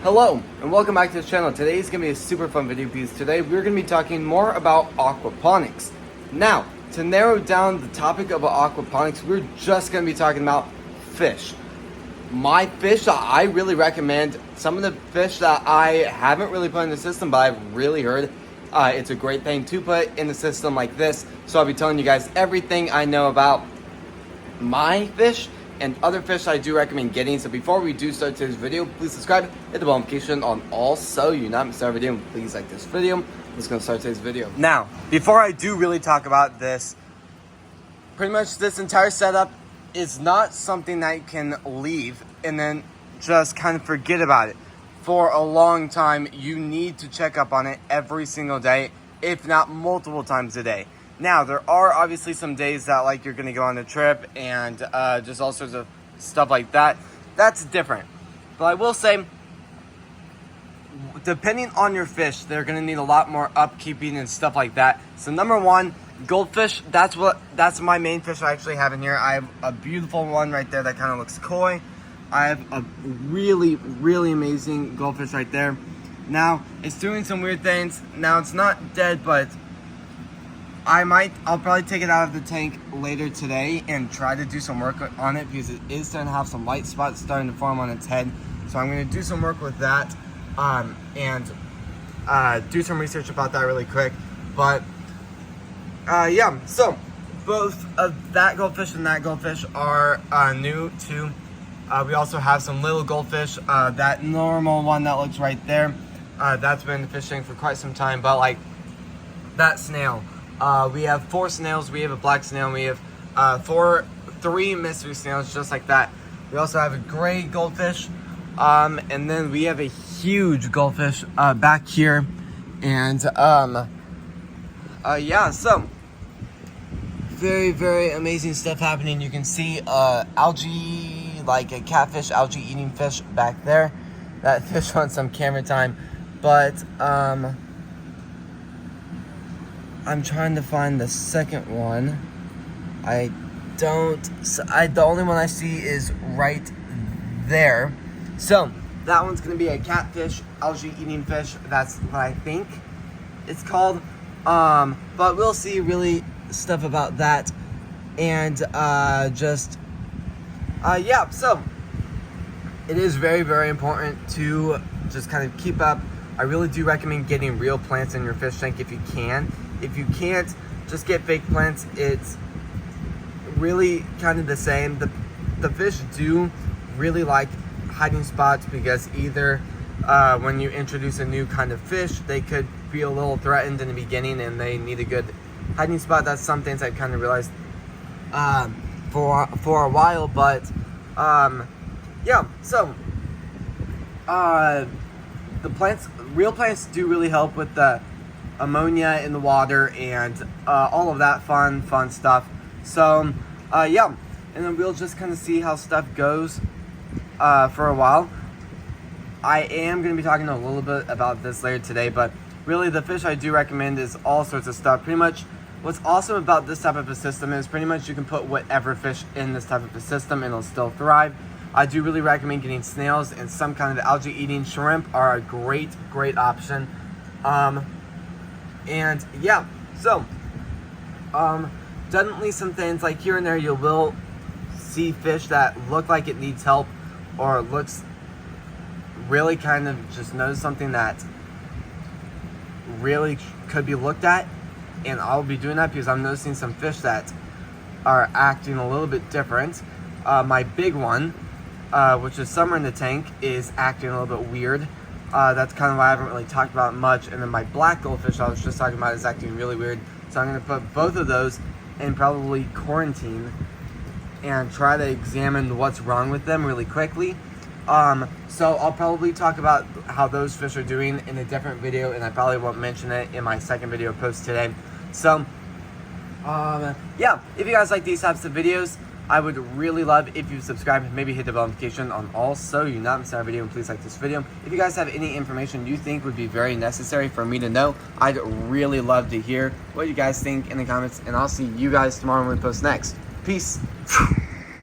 Hello and welcome back to the channel. Today is going to be a super fun video because today we're going to be talking more about aquaponics. Now, to narrow down the topic of aquaponics, we're just going to be talking about fish. My fish that I really recommend, some of the fish that I haven't really put in the system but I've really heard it's a great thing to put in the system like this. So I'll be telling you guys everything I know about my fish and other fish I do recommend getting. So before we do start today's video, please subscribe, hit the bell notification on all so you not miss our video, and please like this video. Let's go start today's video. Now, before I do really talk about this, pretty much this entire setup is not something that you can leave and then just kind of forget about it for a long time. You need to check up on it every single day, if not multiple times a day. Now, there are obviously some days that like you're going to go on a trip and just all sorts of stuff like that. That's different. But I will say, depending on your fish, they're going to need a lot more upkeeping and stuff like that. So number one, goldfish, that's my main fish I actually have in here. I have a beautiful one right there that kind of looks koi. I have a really, really amazing goldfish right there. Now, it's doing some weird things. Now, it's not dead, but I'll probably take it out of the tank later today and try to do some work on it because it is starting to have some white spots starting to form on its head. So I'm going to do some work with that and do some research about that really quick. But yeah, so both of that goldfish and that goldfish are new too. We also have some little goldfish. That normal one that looks right there, that's been fishing for quite some time. But like that snail, we have 4 snails. We have a black snail. And we have 3 mystery snails, just like that. We also have a gray goldfish, and then we have a huge goldfish back here. And yeah, so very, very amazing stuff happening. You can see algae, like a catfish, algae eating fish back there. That fish wants some camera time, but I'm trying to find the second one. The only one I see is right there. So that one's gonna be a catfish, algae eating fish. That's what I think it's called. But we'll see really stuff about that. And yeah, so it is very, very important to just kind of keep up. I really do recommend getting real plants in your fish tank if you can. If you can't, just get fake plants. It's really kind of the same. The fish do really like hiding spots because either when you introduce a new kind of fish, they could be a little threatened in the beginning and they need a good hiding spot. That's some things I've kind of realized for a while. But yeah, so the plants, real plants do really help with the ammonia in the water and all of that fun stuff. So yeah, and then we'll just kind of see how stuff goes for a while. I am going to be talking a little bit about this later today, but really the fish I do recommend is all sorts of stuff. Pretty much what's awesome about this type of a system is pretty much you can put whatever fish in this type of a system and it'll still thrive. I do really recommend getting snails, and some kind of algae eating shrimp are a great option. And yeah, so definitely some things like here and there you will see fish that look like it needs help or looks really kind of just knows something that really could be looked at, and I'll be doing that because I'm noticing some fish that are acting a little bit different. My big one, which is summer in the tank, is acting a little bit weird. That's kind of why I haven't really talked about it much. And then my black goldfish I was just talking about is acting really weird. So I'm going to put both of those in probably quarantine and try to examine what's wrong with them really quickly. So I'll probably talk about how those fish are doing in a different video, and I probably won't mention it in my second video post today. So yeah, if you guys like these types of videos, I would really love if you subscribe and maybe hit the bell notification on all so you not miss our video, and please like this video. If you guys have any information you think would be very necessary for me to know, I'd really love to hear what you guys think in the comments, and I'll see you guys tomorrow when we post next. Peace.